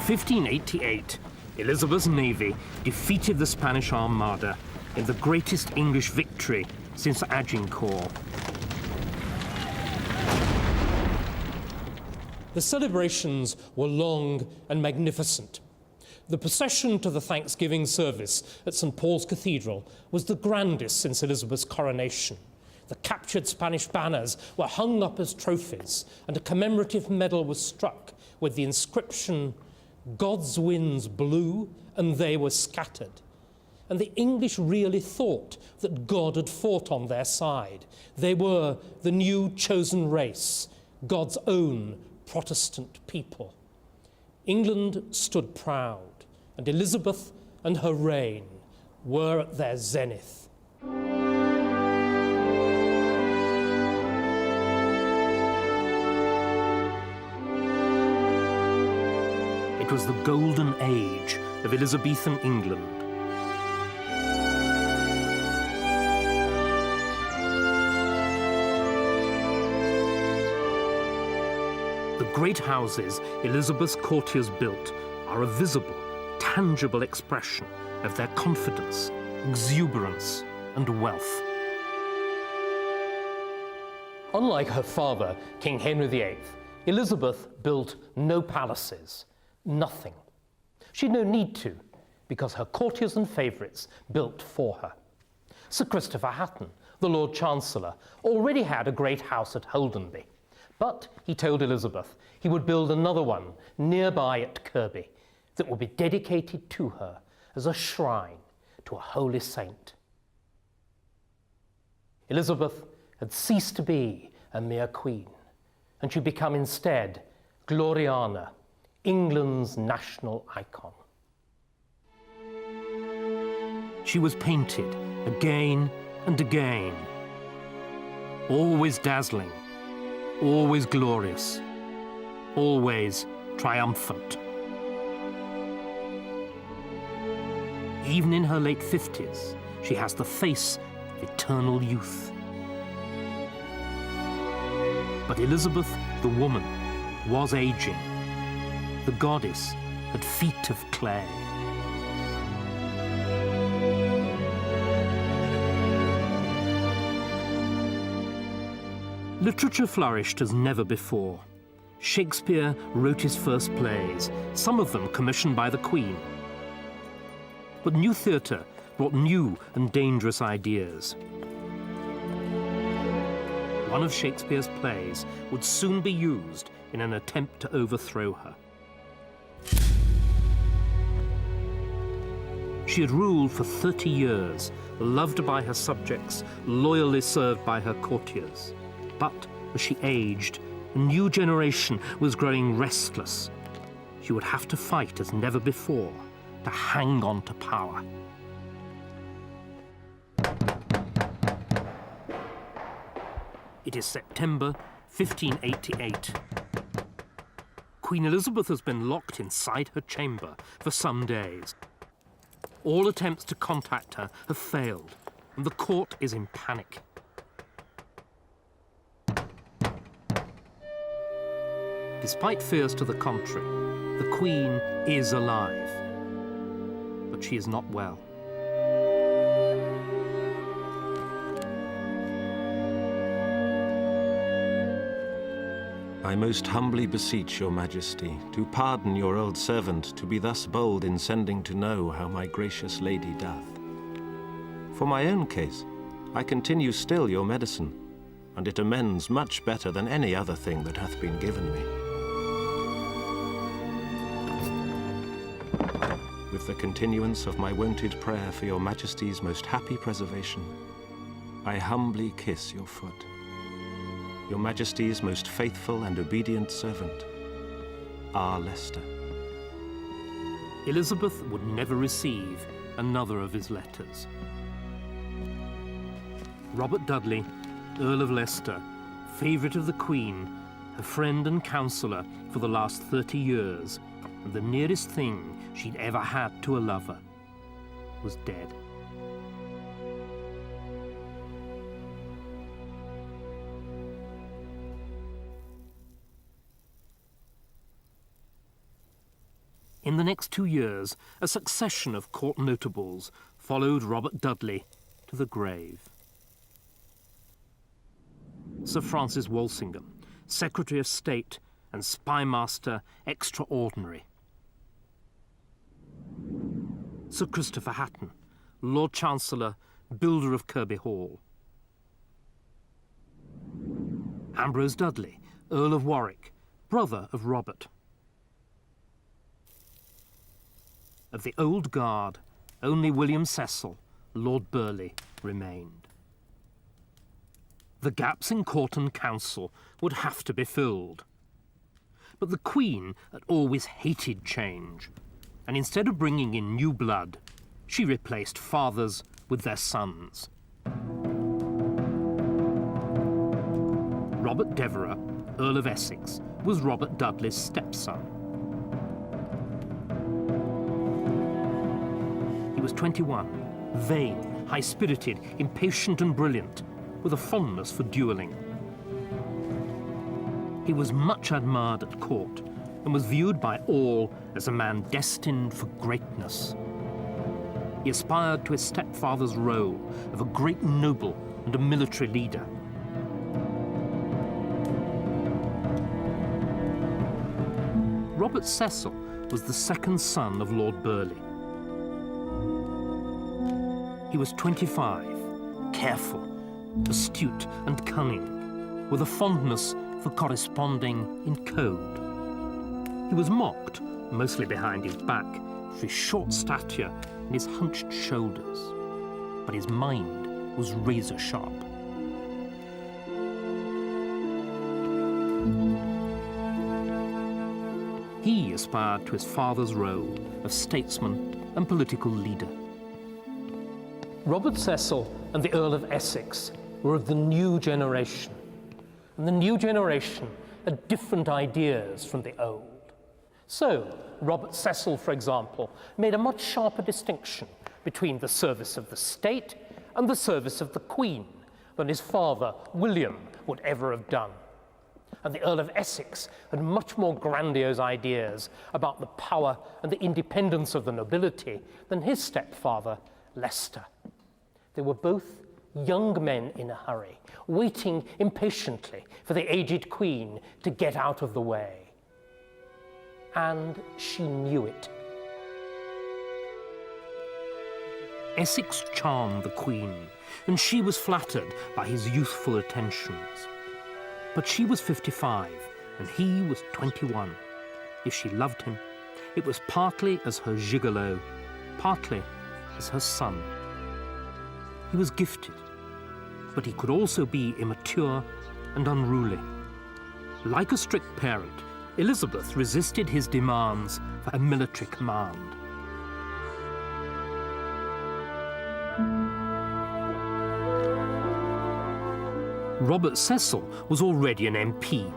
1588, Elizabeth's navy defeated the Spanish Armada in the greatest English victory since Agincourt. The celebrations were long and magnificent. The procession to the Thanksgiving service at St. Paul's Cathedral was the grandest since Elizabeth's coronation. The captured Spanish banners were hung up as trophies, and a commemorative medal was struck with the inscription, "God's winds blew and they were scattered." And the English really thought that God had fought on their side. They were the new chosen race, God's own Protestant people. England stood proud, and Elizabeth and her reign were at their zenith. It was the golden age of Elizabethan England. The great houses Elizabeth's courtiers built are a visible, tangible expression of their confidence, exuberance, and wealth. Unlike her father, King Henry VIII, Elizabeth built no palaces. Nothing. She had no need to, because her courtiers and favourites built for her. Sir Christopher Hatton, the Lord Chancellor, already had a great house at Holdenby, but he told Elizabeth he would build another one nearby at Kirby that would be dedicated to her as a shrine to a holy saint. Elizabeth had ceased to be a mere queen, and she'd become instead Gloriana, England's national icon. She was painted again and again, always dazzling, always glorious, always triumphant. Even in her late 50s, she has the face of eternal youth. But Elizabeth, the woman, was aging. The goddess had feet of clay. Literature flourished as never before. Shakespeare wrote his first plays, some of them commissioned by the Queen. But new theatre brought new and dangerous ideas. One of Shakespeare's plays would soon be used in an attempt to overthrow her. She had ruled for 30 years, loved by her subjects, loyally served by her courtiers. But as she aged, a new generation was growing restless. She would have to fight as never before to hang on to power. It is September 1588. Queen Elizabeth has been locked inside her chamber for some days. All attempts to contact her have failed, and the court is in panic. Despite fears to the contrary, the Queen is alive, but she is not well. I most humbly beseech your majesty to pardon your old servant to be thus bold in sending to know how my gracious lady doth. For my own case, I continue still your medicine, and it amends much better than any other thing that hath been given me. With the continuance of my wonted prayer for your majesty's most happy preservation, I humbly kiss your foot. Your majesty's most faithful and obedient servant, R. Leicester. Elizabeth would never receive another of his letters. Robert Dudley, Earl of Leicester, favourite of the Queen, her friend and counsellor for the last 30 years, and the nearest thing she'd ever had to a lover, was dead. In the next 2 years, a succession of court notables followed Robert Dudley to the grave. Sir Francis Walsingham, Secretary of State and Spymaster Extraordinary. Sir Christopher Hatton, Lord Chancellor, builder of Kirby Hall. Ambrose Dudley, Earl of Warwick, brother of Robert. Of the old guard, only William Cecil, Lord Burleigh, remained. The gaps in court and council would have to be filled. But the Queen had always hated change, and instead of bringing in new blood, she replaced fathers with their sons. Robert Devereux, Earl of Essex, was Robert Dudley's stepson. He was 21, vain, high-spirited, impatient and brilliant, with a fondness for duelling. He was much admired at court and was viewed by all as a man destined for greatness. He aspired to his stepfather's role of a great noble and a military leader. Robert Cecil was the second son of Lord Burleigh. He was 25, careful, astute and cunning, with a fondness for corresponding in code. He was mocked, mostly behind his back, for his short stature and his hunched shoulders, but his mind was razor sharp. He aspired to his father's role of statesman and political leader. Robert Cecil and the Earl of Essex were of the new generation, and the new generation had different ideas from the old. So, Robert Cecil, for example, made a much sharper distinction between the service of the state and the service of the Queen than his father, William, would ever have done. And the Earl of Essex had much more grandiose ideas about the power and the independence of the nobility than his stepfather, Leicester. They were both young men in a hurry, waiting impatiently for the aged Queen to get out of the way. And she knew it. Essex charmed the Queen, and she was flattered by his youthful attentions. But she was 55, and he was 21. If she loved him, it was partly as her gigolo, partly as her son. He was gifted, but he could also be immature and unruly. Like a strict parent, Elizabeth resisted his demands for a military command. Robert Cecil was already an MP.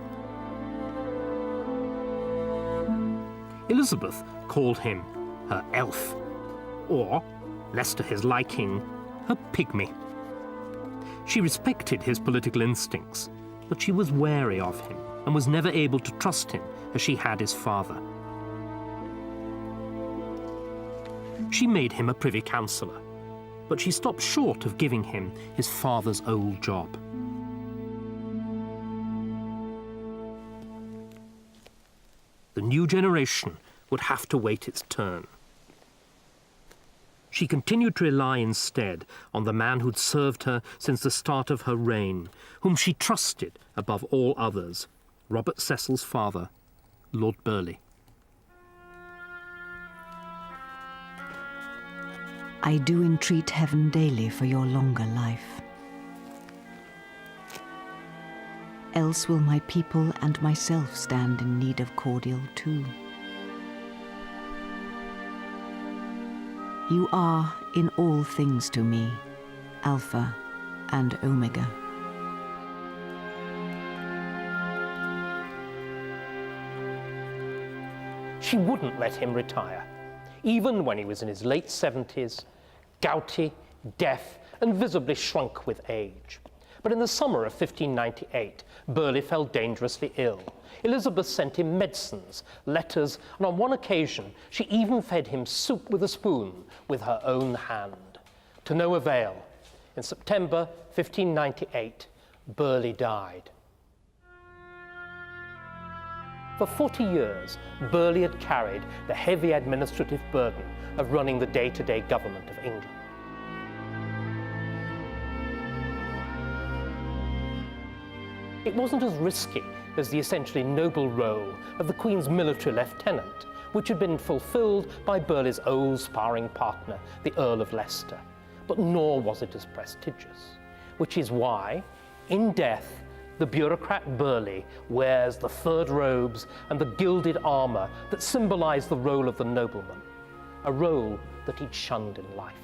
Elizabeth called him her elf, or, less to his liking, her pygmy. She respected his political instincts, but she was wary of him and was never able to trust him as she had his father. She made him a privy councillor, but she stopped short of giving him his father's old job. The new generation would have to wait its turn. She continued to rely instead on the man who'd served her since the start of her reign, whom she trusted above all others, Robert Cecil's father, Lord Burleigh. I do entreat heaven daily for your longer life. Else will my people and myself stand in need of cordial too. You are in all things to me, Alpha and Omega. She wouldn't let him retire, even when he was in his late 70s, gouty, deaf, and visibly shrunk with age. But in the summer of 1598, Burghley fell dangerously ill. Elizabeth sent him medicines, letters, and on one occasion, she even fed him soup with a spoon with her own hand. To no avail. In September 1598, Burghley died. For 40 years, Burghley had carried the heavy administrative burden of running the day-to-day government of England. It wasn't as risky as the essentially noble role of the Queen's military lieutenant, which had been fulfilled by Burghley's old sparring partner, the Earl of Leicester, but nor was it as prestigious, which is why, in death, the bureaucrat Burghley wears the furred robes and the gilded armour that symbolise the role of the nobleman, a role that he'd shunned in life.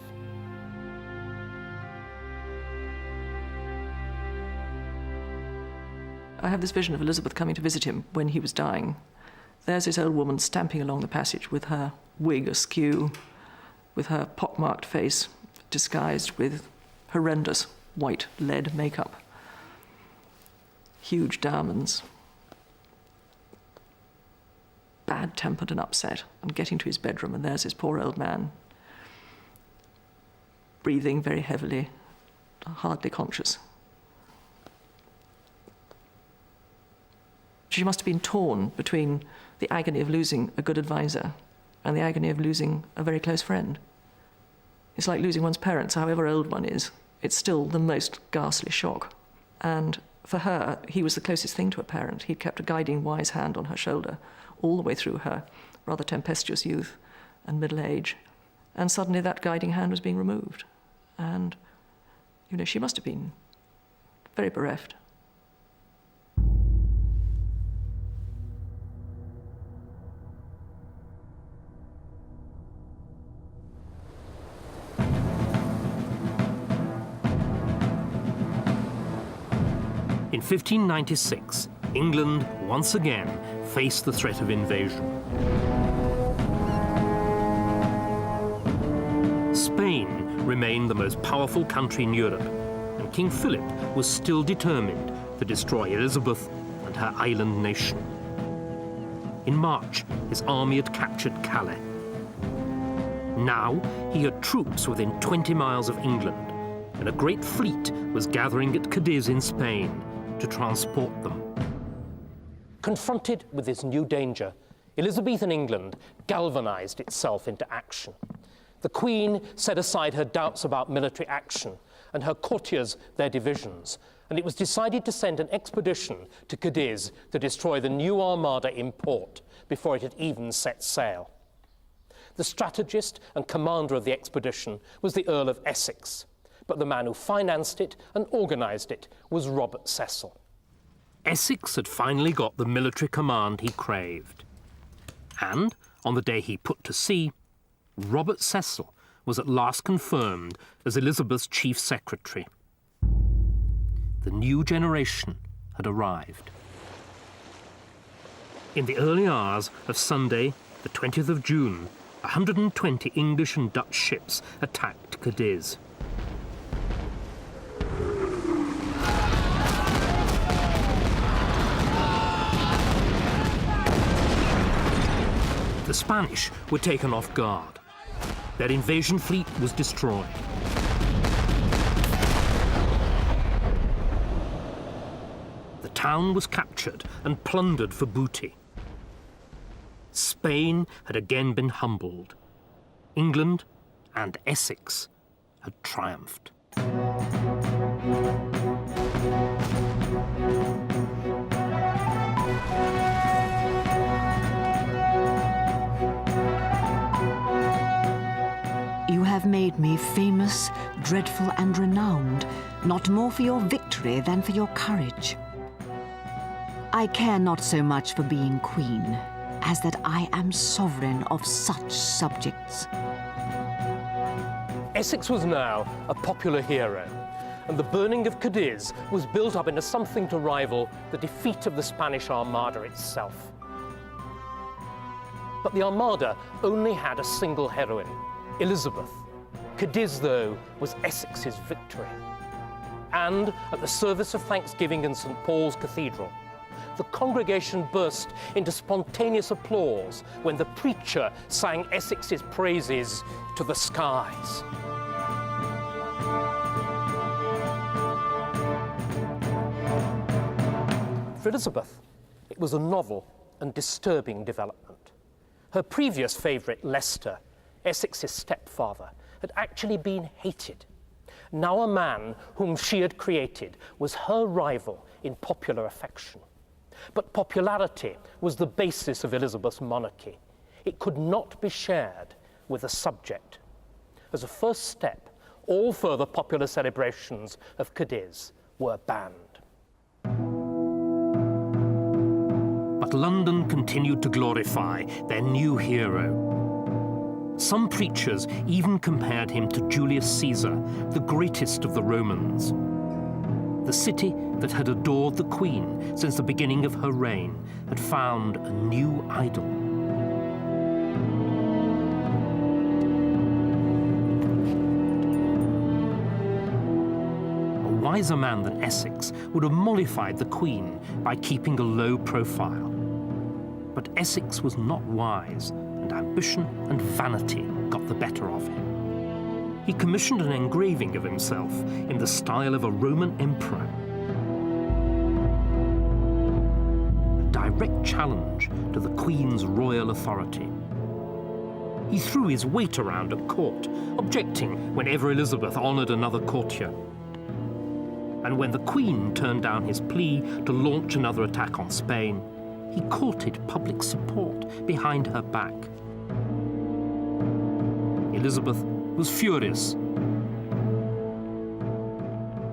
I have this vision of Elizabeth coming to visit him when he was dying. There's this old woman stamping along the passage with her wig askew, with her pockmarked face disguised with horrendous white lead makeup, huge diamonds, bad-tempered and upset, and getting to his bedroom, and there's his poor old man, breathing very heavily, hardly conscious. She must have been torn between the agony of losing a good advisor and the agony of losing a very close friend. It's like losing one's parents, however old one is. It's still the most ghastly shock. And for her, he was the closest thing to a parent. He'd kept a guiding, wise hand on her shoulder all the way through her rather tempestuous youth and middle age. And suddenly that guiding hand was being removed. And, you know, she must have been very bereft. In 1596, England once again faced the threat of invasion. Spain remained the most powerful country in Europe, and King Philip was still determined to destroy Elizabeth and her island nation. In March, his army had captured Calais. Now he had troops within 20 miles of England, and a great fleet was gathering at Cadiz in Spain to transport them. Confronted with this new danger, Elizabethan England galvanized itself into action. The Queen set aside her doubts about military action and her courtiers their divisions, and it was decided to send an expedition to Cadiz to destroy the new armada in port before it had even set sail. The strategist and commander of the expedition was the Earl of Essex, but the man who financed it and organised it was Robert Cecil. Essex had finally got the military command he craved. And, on the day he put to sea, Robert Cecil was at last confirmed as Elizabeth's chief secretary. The new generation had arrived. In the early hours of Sunday, the 20th of June, 120 English and Dutch ships attacked Cadiz. The Spanish were taken off guard. Their invasion fleet was destroyed. The town was captured and plundered for booty. Spain had again been humbled. England and Essex had triumphed. You have made me famous, dreadful, and renowned, not more for your victory than for your courage. I care not so much for being queen, as that I am sovereign of such subjects. Essex was now a popular hero, and the burning of Cadiz was built up into something to rival the defeat of the Spanish Armada itself. But the Armada only had a single heroine, Elizabeth. Cadiz, though, was Essex's victory. and at the service of Thanksgiving in St. Paul's Cathedral, the congregation burst into spontaneous applause when the preacher sang Essex's praises to the skies. For Elizabeth, it was a novel and disturbing development. Her previous favourite, Leicester, Essex's stepfather, had actually been hated. Now a man whom she had created was her rival in popular affection. But popularity was the basis of Elizabeth's monarchy. It could not be shared with a subject. As a first step, all further popular celebrations of Cadiz were banned. But London continued to glorify their new hero. Some preachers even compared him to Julius Caesar, the greatest of the Romans. The city that had adored the Queen since the beginning of her reign had found a new idol. A wiser man than Essex would have mollified the Queen by keeping a low profile. But Essex was not wise, and ambition and vanity got the better of him. He commissioned an engraving of himself in the style of a Roman emperor. A direct challenge to the Queen's royal authority. He threw his weight around at court, objecting whenever Elizabeth honoured another courtier. And when the Queen turned down his plea to launch another attack on Spain, he courted public support behind her back. Elizabeth was furious.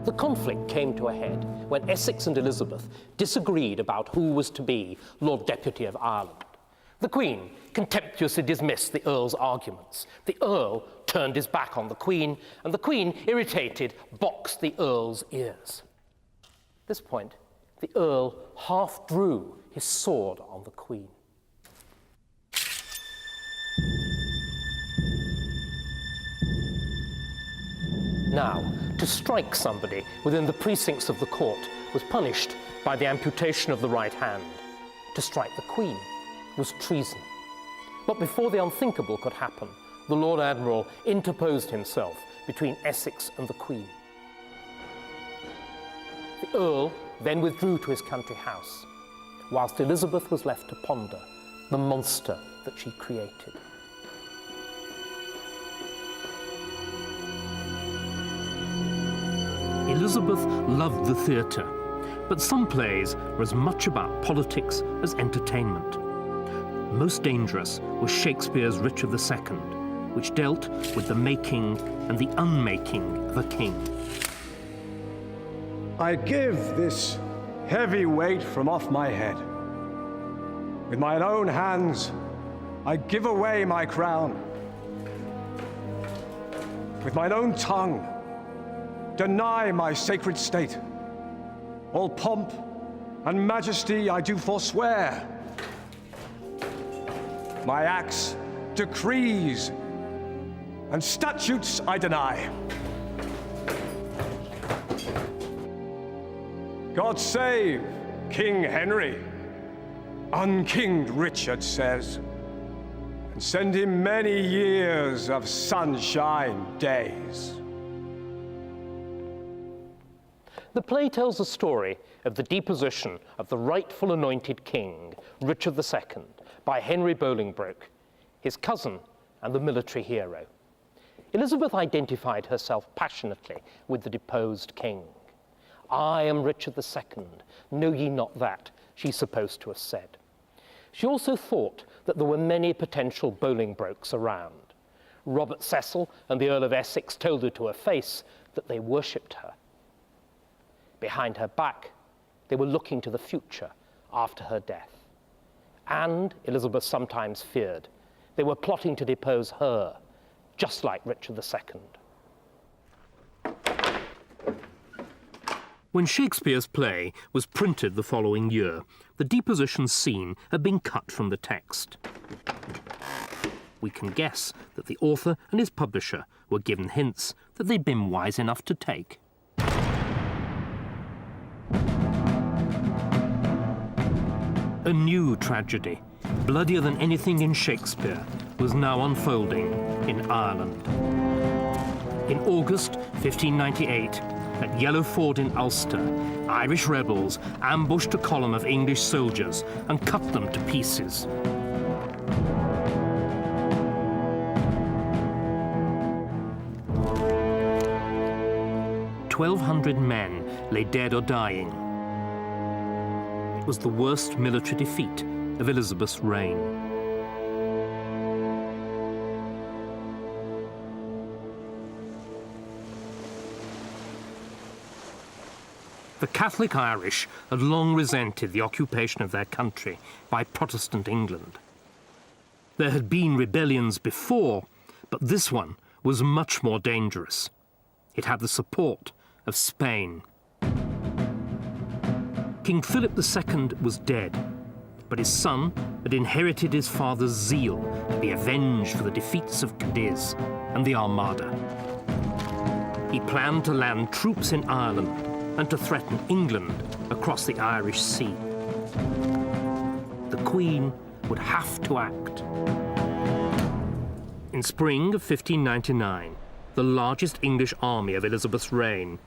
The conflict came to a head when Essex and Elizabeth disagreed about who was to be Lord Deputy of Ireland. The Queen contemptuously dismissed the Earl's arguments. The Earl turned his back on the Queen, and the Queen, irritated, boxed the Earl's ears. At this point, the Earl half drew his sword on the Queen. Now, to strike somebody within the precincts of the court was punished by the amputation of the right hand. To strike the Queen was treason. But before the unthinkable could happen, the Lord Admiral interposed himself between Essex and the Queen. The Earl then withdrew to his country house, whilst Elizabeth was left to ponder the monster that she created. Elizabeth loved the theatre, but some plays were as much about politics as entertainment. Most dangerous was Shakespeare's Richard II, which dealt with the making and the unmaking of a king. I give this heavy weight from off my head. With mine own hands, I give away my crown. With mine own tongue, deny my sacred state. All pomp and majesty I do forswear. My acts, decrees, and statutes I deny. God save King Henry, unkinged Richard says, and send him many years of sunshine days. The play tells the story of the deposition of the rightful anointed king, Richard II, by Henry Bolingbroke, his cousin and the military hero. Elizabeth identified herself passionately with the deposed king. "I am Richard II, know ye not that," she's supposed to have said. She also thought that there were many potential Bolingbroks around. Robert Cecil and the Earl of Essex told her to her face that they worshipped her. Behind her back, they were looking to the future after her death. And, Elizabeth sometimes feared, they were plotting to depose her, just like Richard II. When Shakespeare's play was printed the following year, the deposition scene had been cut from the text. We can guess that the author and his publisher were given hints that they'd been wise enough to take. A new tragedy, bloodier than anything in Shakespeare, was now unfolding in Ireland. In August 1598, at Yellow Ford in Ulster, Irish rebels ambushed a column of English soldiers and cut them to pieces. "1,200 men lay dead or dying. It was the worst military defeat of Elizabeth's reign. The Catholic Irish had long resented the occupation of their country by Protestant England. There had been rebellions before, but this one was much more dangerous. It had the support of Spain. King Philip II was dead, but his son had inherited his father's zeal to be avenged for the defeats of Cadiz and the Armada. He planned to land troops in Ireland and to threaten England across the Irish Sea. The Queen would have to act. In spring of 1599, the largest English army of Elizabeth's reign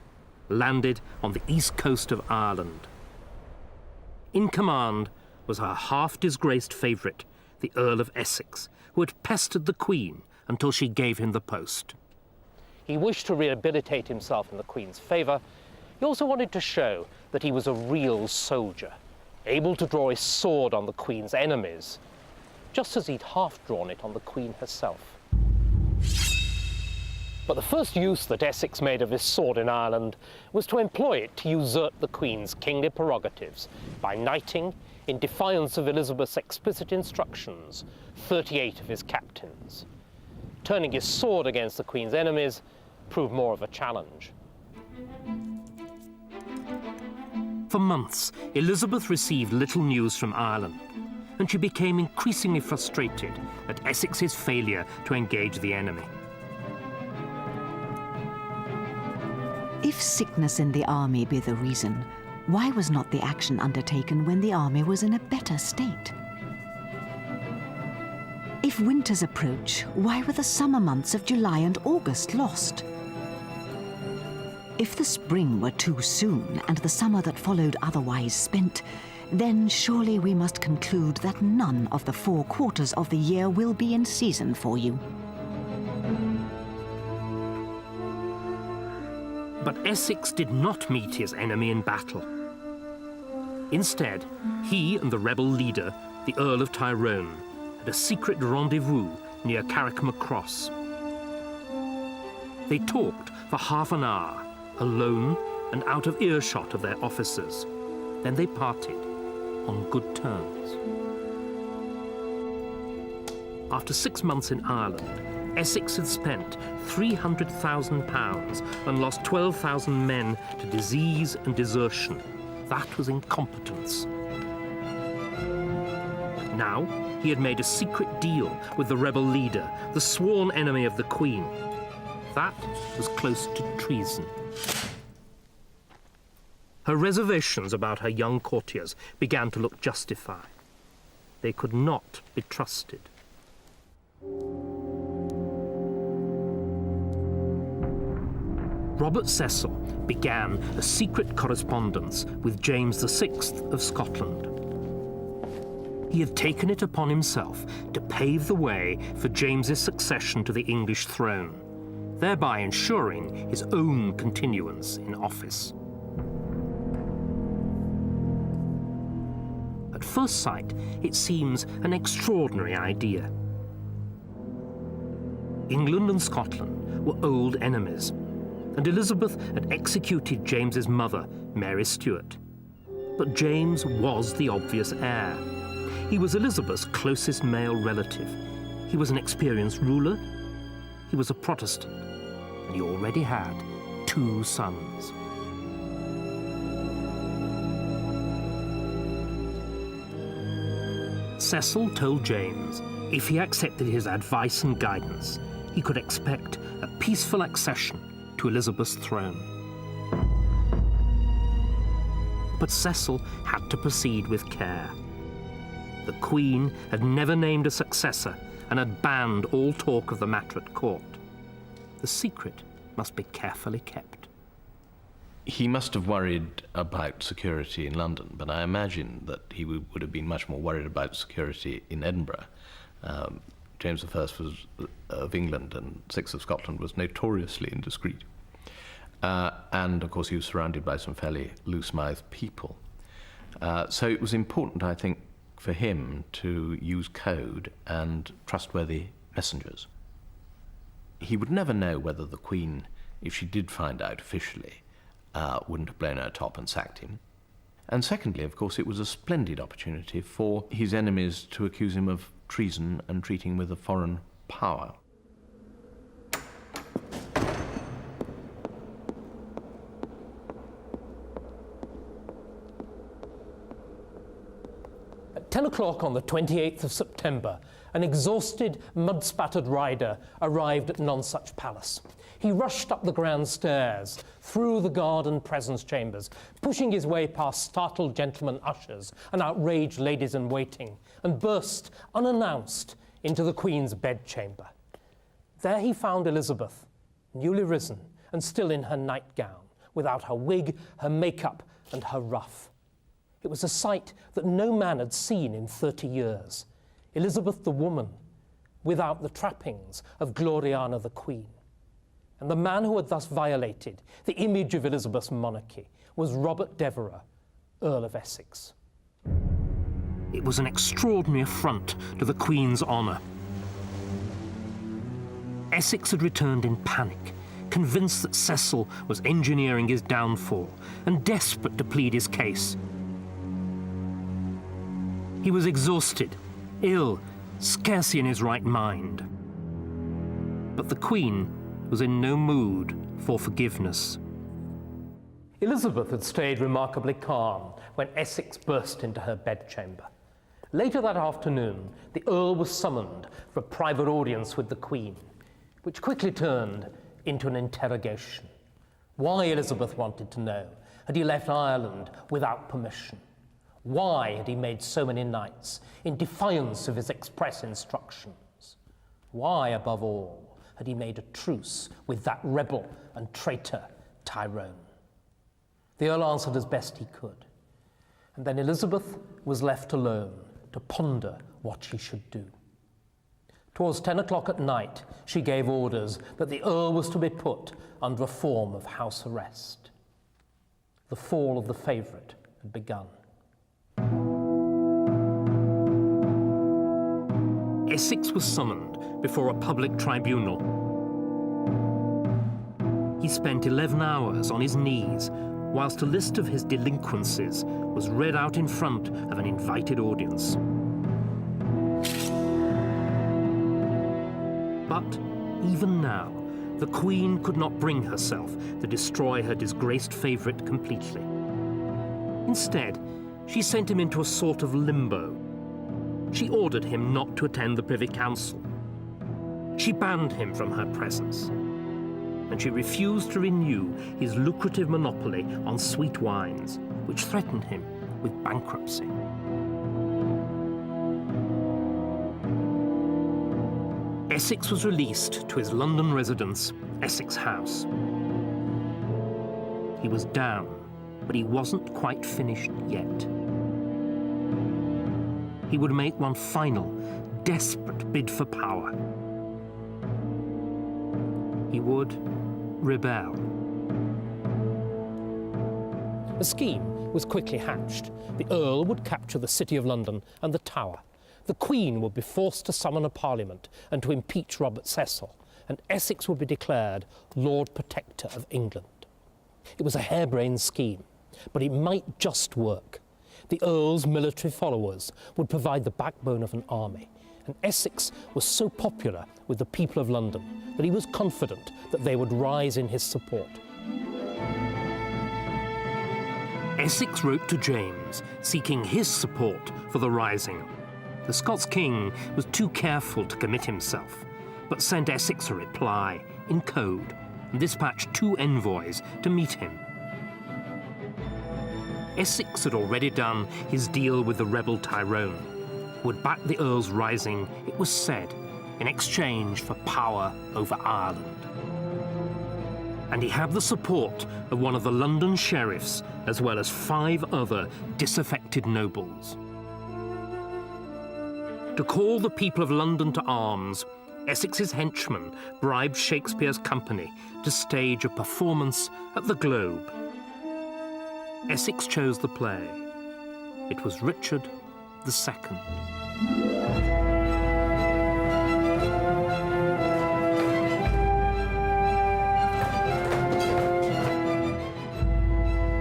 landed on the east coast of Ireland. In command was her half-disgraced favourite, the Earl of Essex, who had pestered the Queen until she gave him the post. He wished to rehabilitate himself in the Queen's favour. He also wanted to show that he was a real soldier, able to draw his sword on the Queen's enemies, just as he'd half drawn it on the Queen herself. But the first use that Essex made of his sword in Ireland was to employ it to usurp the Queen's kingly prerogatives by knighting, in defiance of Elizabeth's explicit instructions, 38 of his captains. Turning his sword against the Queen's enemies proved more of a challenge. For months, Elizabeth received little news from Ireland, and she became increasingly frustrated at Essex's failure to engage the enemy. If sickness in the army be the reason, why was not the action undertaken when the army was in a better state? If winters approach, why were the summer months of July and August lost? If the spring were too soon and the summer that followed otherwise spent, then surely we must conclude that none of the 4 quarters of the year will be in season for you. But Essex did not meet his enemy in battle. Instead, he and the rebel leader, the Earl of Tyrone, had a secret rendezvous near Carrickmacross. They talked for half an hour, alone and out of earshot of their officers. Then they parted on good terms. After 6 months in Ireland, Essex had spent £300,000 and lost 12,000 men to disease and desertion. That was incompetence. Now he had made a secret deal with the rebel leader, the sworn enemy of the Queen. That was close to treason. Her reservations about her young courtiers began to look justified. They could not be trusted. Robert Cecil began a secret correspondence with James VI of Scotland. He had taken it upon himself to pave the way for James's succession to the English throne, thereby ensuring his own continuance in office. At first sight, it seems an extraordinary idea. England and Scotland were old enemies, and Elizabeth had executed James's mother, Mary Stuart. But James was the obvious heir. He was Elizabeth's closest male relative. He was an experienced ruler. He was a Protestant, and he already had 2 sons. Cecil told James if he accepted his advice and guidance, he could expect a peaceful accession to Elizabeth's throne. But Cecil had to proceed with care. The Queen had never named a successor and had banned all talk of the matter at court. The secret must be carefully kept. He must have worried about security in London, but I imagine that he would have been much more worried about security in Edinburgh. James I was of England, and VI of Scotland was notoriously indiscreet. And of course he was surrounded by some fairly loose-mouthed people. So it was important, I think, for him to use code and trustworthy messengers. He would never know whether the Queen, if she did find out officially, wouldn't have blown her top and sacked him. And secondly, of course, it was a splendid opportunity for his enemies to accuse him of treason and treating with a foreign power. At 10 o'clock on the 28th of September, an exhausted, mud-spattered rider arrived at Nonsuch Palace. He rushed up the grand stairs, through the garden presence chambers, pushing his way past startled gentlemen ushers and outraged ladies-in-waiting, and burst, unannounced, into the Queen's bedchamber. There he found Elizabeth, newly risen and still in her nightgown, without her wig, her makeup, and her ruff. It was a sight that no man had seen in 30 years. Elizabeth the woman, without the trappings of Gloriana the Queen. And the man who had thus violated the image of Elizabeth's monarchy was Robert Devereux, Earl of Essex. It was an extraordinary affront to the Queen's honour. Essex had returned in panic, convinced that Cecil was engineering his downfall and desperate to plead his case. He was exhausted, ill, scarcely in his right mind. But the Queen was in no mood for forgiveness. Elizabeth had stayed remarkably calm when Essex burst into her bedchamber. Later that afternoon, the Earl was summoned for a private audience with the Queen, which quickly turned into an interrogation. Why, Elizabeth wanted to know, had he left Ireland without permission? Why had he made so many knights in defiance of his express instructions? Why, above all, had he made a truce with that rebel and traitor Tyrone? The Earl answered as best he could, and then Elizabeth was left alone to ponder what she should do. Towards 10 o'clock at night, she gave orders that the Earl was to be put under a form of house arrest. The fall of the favourite had begun. Essex was summoned before a public tribunal. He spent 11 hours on his knees whilst a list of his delinquencies was read out in front of an invited audience. But even now, the Queen could not bring herself to destroy her disgraced favourite completely. Instead, she sent him into a sort of limbo. She ordered him not to attend the Privy Council. She banned him from her presence. And she refused to renew his lucrative monopoly on sweet wines, which threatened him with bankruptcy. Essex was released to his London residence, Essex House. He was down, but he wasn't quite finished yet. He would make one final, desperate bid for power. He would rebel. A scheme was quickly hatched. The Earl would capture the City of London and the Tower. The Queen would be forced to summon a parliament and to impeach Robert Cecil, and Essex would be declared Lord Protector of England. It was a harebrained scheme, but it might just work. The Earl's military followers would provide the backbone of an army, and Essex was so popular with the people of London that he was confident that they would rise in his support. Essex wrote to James, seeking his support for the rising. The Scots king was too careful to commit himself, but sent Essex a reply in code and dispatched 2 envoys to meet him. Essex had already done his deal with the rebel Tyrone. would back the Earl's rising, it was said, in exchange for power over Ireland. And he had the support of one of the London sheriffs, as well as 5 other disaffected nobles. To call the people of London to arms, Essex's henchmen bribed Shakespeare's company to stage a performance at the Globe. Essex chose the play. It was Richard II.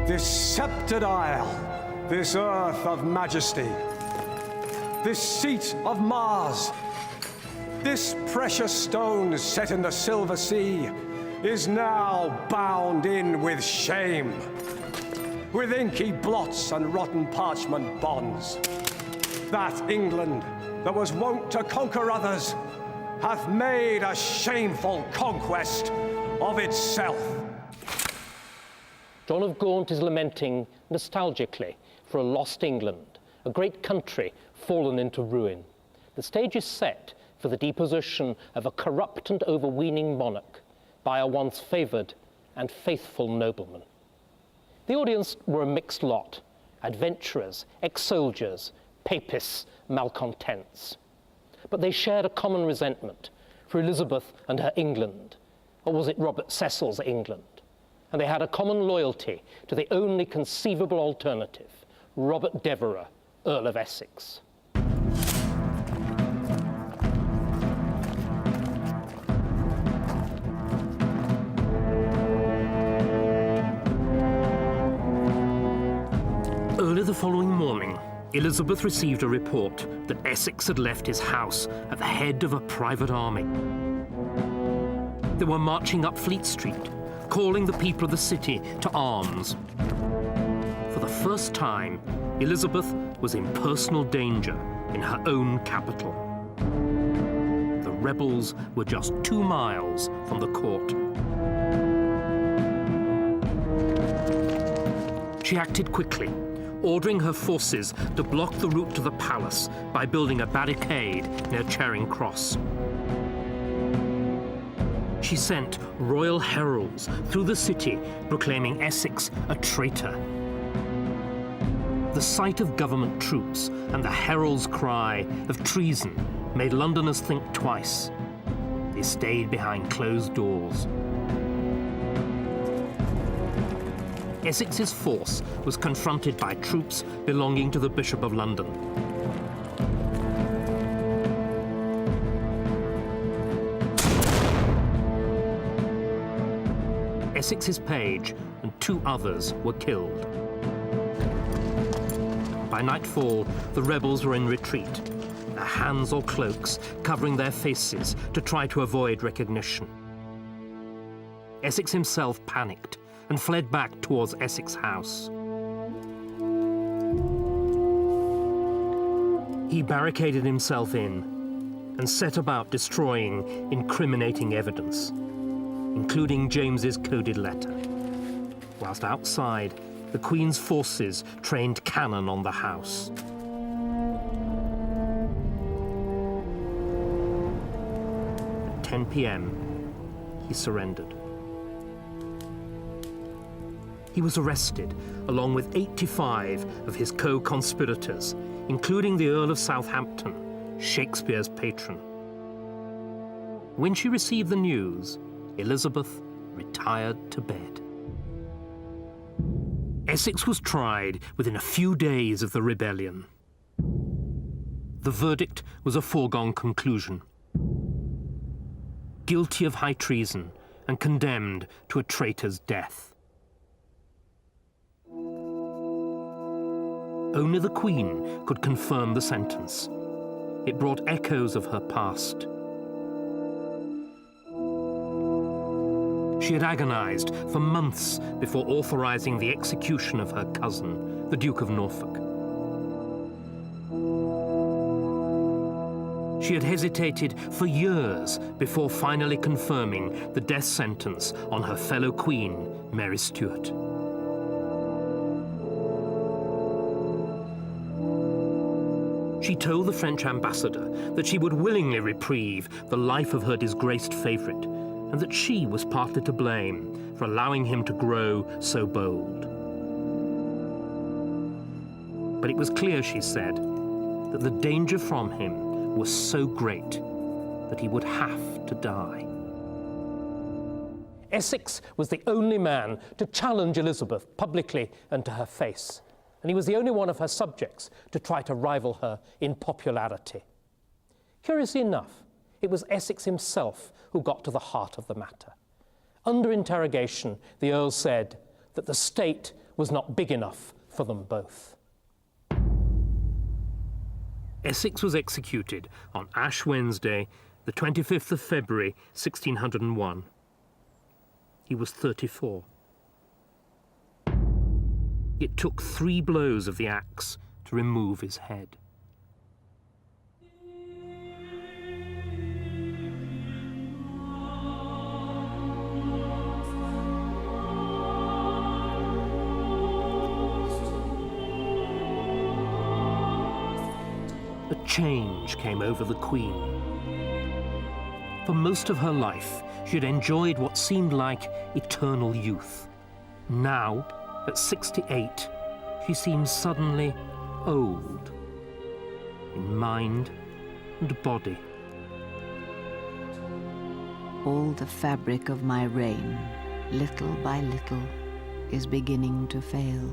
This sceptred isle, this earth of majesty, this seat of Mars, this precious stone set in the silver sea is now bound in with shame, with inky blots and rotten parchment bonds. That England that was wont to conquer others hath made a shameful conquest of itself. John of Gaunt is lamenting nostalgically for a lost England, a great country fallen into ruin. The stage is set for the deposition of a corrupt and overweening monarch by a once favoured and faithful nobleman. The audience were a mixed lot: adventurers, ex-soldiers, papists, malcontents. But they shared a common resentment for Elizabeth and her England, or was it Robert Cecil's England? And they had a common loyalty to the only conceivable alternative, Robert Devereux, Earl of Essex. Early the following morning, Elizabeth received a report that Essex had left his house at the head of a private army. They were marching up Fleet Street, calling the people of the city to arms. For the first time, Elizabeth was in personal danger in her own capital. The rebels were just 2 miles from the court. She acted quickly, ordering her forces to block the route to the palace by building a barricade near Charing Cross. She sent royal heralds through the city proclaiming Essex a traitor. The sight of government troops and the herald's cry of treason made Londoners think twice. They stayed behind closed doors. Essex's force was confronted by troops belonging to the Bishop of London. Essex's page and 2 others were killed. By nightfall, the rebels were in retreat, their hands or cloaks covering their faces to try to avoid recognition. Essex himself panicked and fled back towards Essex House. He barricaded himself in and set about destroying incriminating evidence, including James's coded letter, whilst outside, the Queen's forces trained cannon on the house. At 10 p.m., he surrendered. He was arrested, along with 85 of his co-conspirators, including the Earl of Southampton, Shakespeare's patron. When she received the news, Elizabeth retired to bed. Essex was tried within a few days of the rebellion. The verdict was a foregone conclusion. Guilty of high treason and condemned to a traitor's death. Only the Queen could confirm the sentence. It brought echoes of her past. She had agonized for months before authorizing the execution of her cousin, the Duke of Norfolk. She had hesitated for years before finally confirming the death sentence on her fellow queen, Mary Stuart. She told the French ambassador that she would willingly reprieve the life of her disgraced favourite, and that she was partly to blame for allowing him to grow so bold. But it was clear, she said, that the danger from him was so great that he would have to die. Essex was the only man to challenge Elizabeth publicly and to her face, and he was the only one of her subjects to try to rival her in popularity. Curiously enough, it was Essex himself who got to the heart of the matter. Under interrogation, the Earl said that the state was not big enough for them both. Essex was executed on Ash Wednesday, the 25th of February, 1601. He was 34. It took 3 blows of the axe to remove his head. A change came over the Queen. For most of her life, she had enjoyed what seemed like eternal youth. Now, at 68, she seems suddenly old, in mind and body. All the fabric of my reign, little by little, is beginning to fail.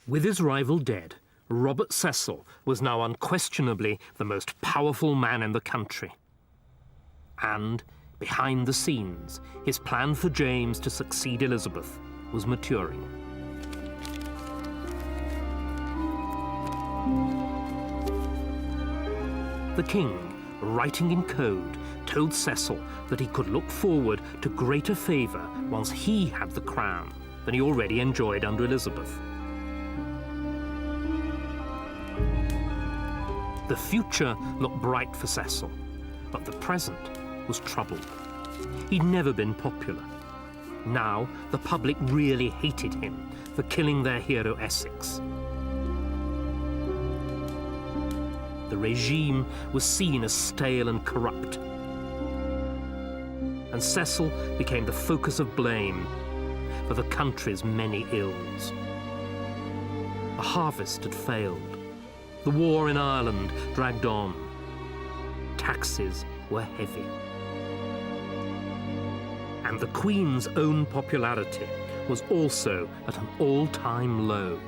With his rival dead, Robert Cecil was now unquestionably the most powerful man in the country. And, behind the scenes, his plan for James to succeed Elizabeth was maturing. The king, writing in code, told Cecil that he could look forward to greater favour once he had the crown than he already enjoyed under Elizabeth. The future looked bright for Cecil, but the present was troubled. He'd never been popular. Now, the public really hated him for killing their hero Essex. The regime was seen as stale and corrupt, and Cecil became the focus of blame for the country's many ills. The harvest had failed. The war in Ireland dragged on. Taxes were heavy. And the Queen's own popularity was also at an all-time low.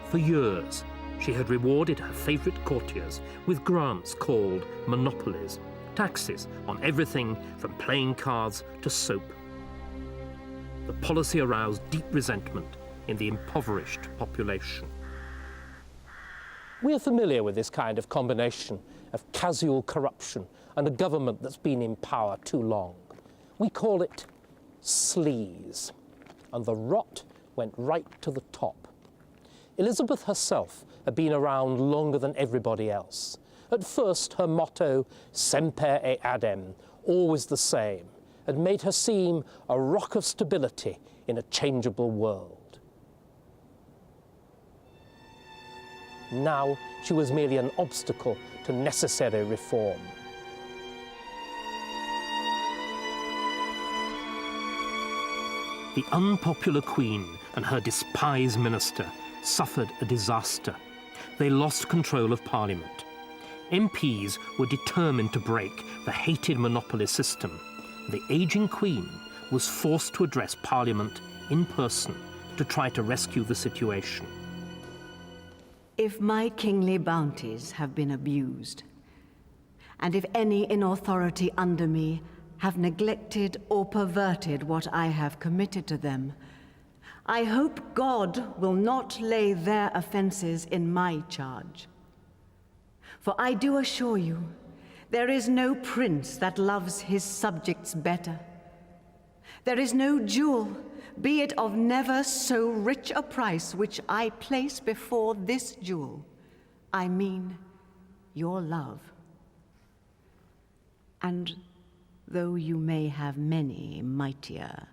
For years, she had rewarded her favourite courtiers with grants called monopolies, taxes on everything from playing cards to soap. The policy aroused deep resentment in the impoverished population. We're familiar with this kind of combination of casual corruption and a government that's been in power too long. We call it sleaze, and the rot went right to the top. Elizabeth herself had been around longer than everybody else. At first, her motto, semper et adem, always the same, had made her seem a rock of stability in a changeable world. Now, she was merely an obstacle to necessary reform. The unpopular Queen and her despised minister suffered a disaster. They lost control of Parliament. MPs were determined to break the hated monopoly system. The ageing Queen was forced to address Parliament in person to try to rescue the situation. If my kingly bounties have been abused, and if any in authority under me have neglected or perverted what I have committed to them, I hope God will not lay their offenses in my charge. For I do assure you, there is no prince that loves his subjects better. There is no jewel, be it of never so rich a price, which I place before this jewel. I mean, your love. And though you may have many mightier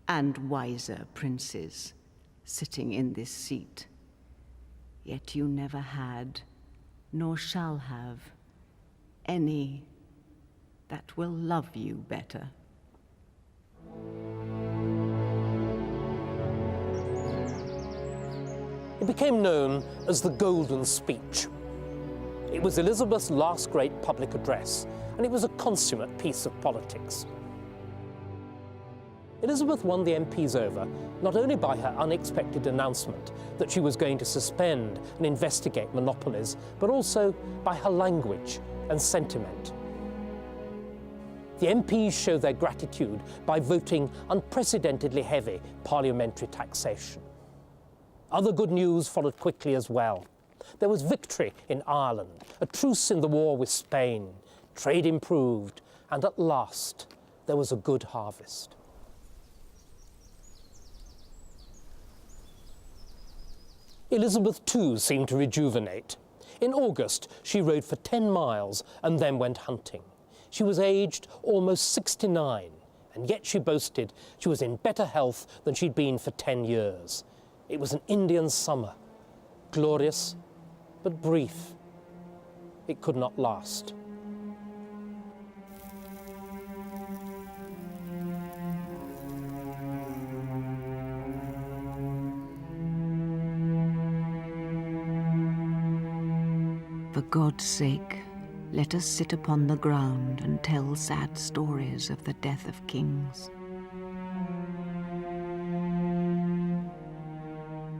and wiser princes sitting in this seat, yet you never had, nor shall have, any that will love you better. It became known as the Golden Speech. It was Elizabeth's last great public address, and it was a consummate piece of politics. Elizabeth won the MPs over not only by her unexpected announcement that she was going to suspend and investigate monopolies, but also by her language and sentiment. The MPs showed their gratitude by voting unprecedentedly heavy parliamentary taxation. Other good news followed quickly as well. There was victory in Ireland, a truce in the war with Spain, trade improved, and at last there was a good harvest. Elizabeth too seemed to rejuvenate. In August, she rode for 10 miles and then went hunting. She was aged almost 69, and yet she boasted she was in better health than she'd been for 10 years. It was an Indian summer, glorious but brief. It could not last. For God's sake, let us sit upon the ground and tell sad stories of the death of kings.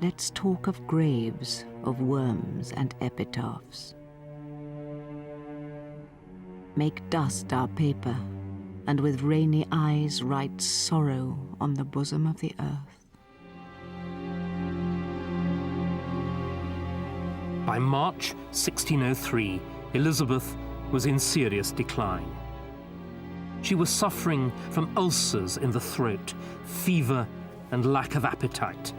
Let's talk of graves, of worms and epitaphs. Make dust our paper, and with rainy eyes write sorrow on the bosom of the earth. By March 1603, Elizabeth was in serious decline. She was suffering from ulcers in the throat, fever, and lack of appetite.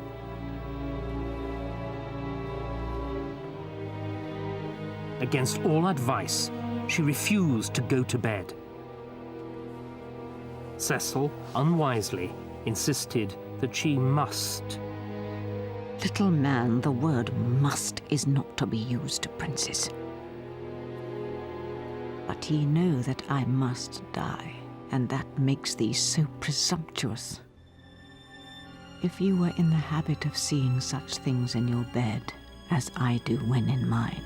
Against all advice, she refused to go to bed. Cecil, unwisely, insisted that she must. Little man, the word must is not to be used to princes. But ye know that I must die, and that makes thee so presumptuous. If you were in the habit of seeing such things in your bed, as I do when in mine,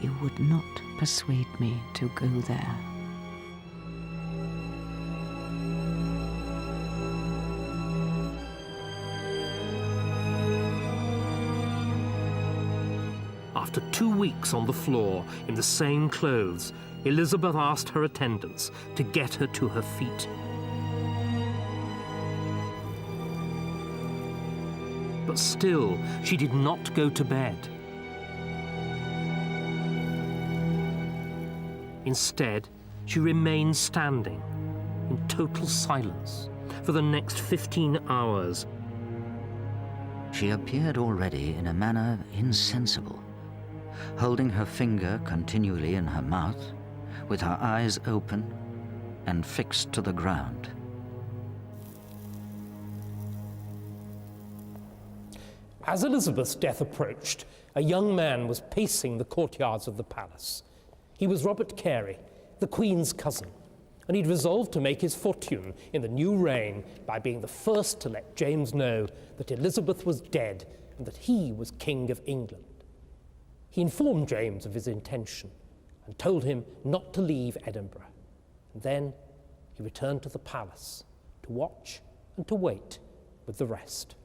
you would not persuade me to go there. After 2 weeks on the floor in the same clothes, Elizabeth asked her attendants to get her to her feet. But still, she did not go to bed. Instead, she remained standing in total silence for the next 15 hours. She appeared already in a manner insensible, holding her finger continually in her mouth, with her eyes open and fixed to the ground. As Elizabeth's death approached, a young man was pacing the courtyards of the palace. He was Robert Carey, the Queen's cousin, and he'd resolved to make his fortune in the new reign by being the first to let James know that Elizabeth was dead and that he was King of England. He informed James of his intention and told him not to leave Edinburgh. And then he returned to the palace to watch and to wait with the rest.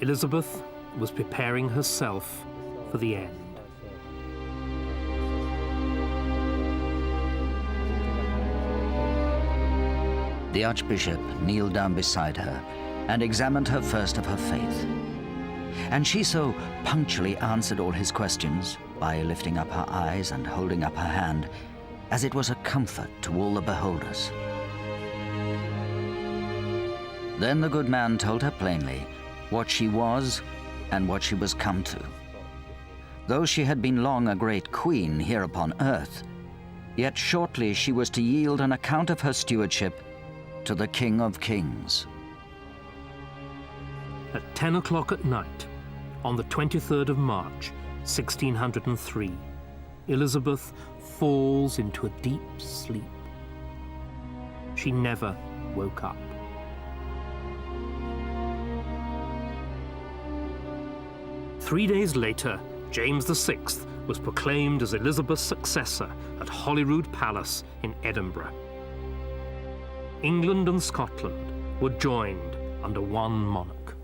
Elizabeth was preparing herself for the end. The Archbishop kneeled down beside her and examined her first of her faith. And she so punctually answered all his questions, by lifting up her eyes and holding up her hand, as it was a comfort to all the beholders. Then the good man told her plainly what she was and what she was come to. Though she had been long a great queen here upon earth, yet shortly she was to yield an account of her stewardship to the King of Kings. At 10 o'clock at night, on the 23rd of March, 1603, Elizabeth falls into a deep sleep. She never woke up. Three days later, James VI was proclaimed as Elizabeth's successor at Holyrood Palace in Edinburgh. England and Scotland were joined under one monarch.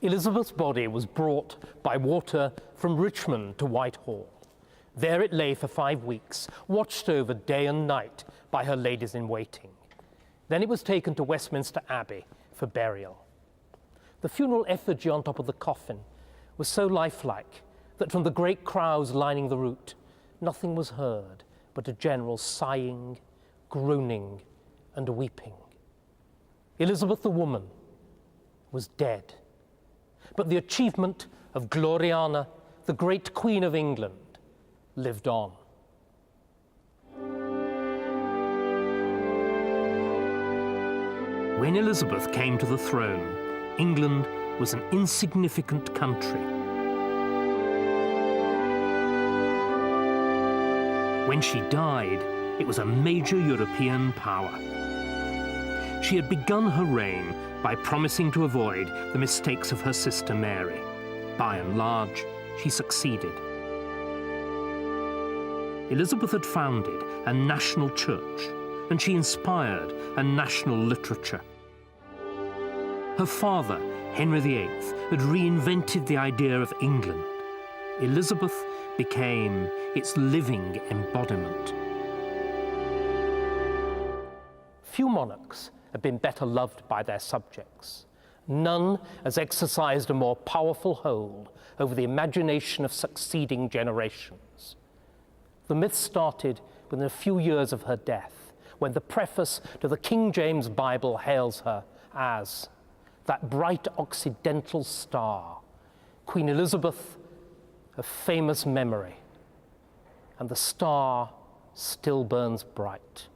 Elizabeth's body was brought by water from Richmond to Whitehall. There it lay for 5 weeks, watched over day and night by her ladies-in-waiting. Then it was taken to Westminster Abbey for burial. The funeral effigy on top of the coffin was so lifelike that from the great crowds lining the route, nothing was heard but a general sighing, groaning, and weeping. Elizabeth the woman was dead, but the achievement of Gloriana, the great Queen of England, lived on. When Elizabeth came to the throne, England was an insignificant country. When she died, it was a major European power. She had begun her reign by promising to avoid the mistakes of her sister Mary. By and large, she succeeded. Elizabeth had founded a national church, and she inspired a national literature. Her father, Henry VIII, had reinvented the idea of England. Elizabeth became its living embodiment. Few monarchs have been better loved by their subjects. None has exercised a more powerful hold over the imagination of succeeding generations. The myth started within a few years of her death, when the preface to the King James Bible hails her as that bright occidental star, Queen Elizabeth of famous memory, and the star still burns bright.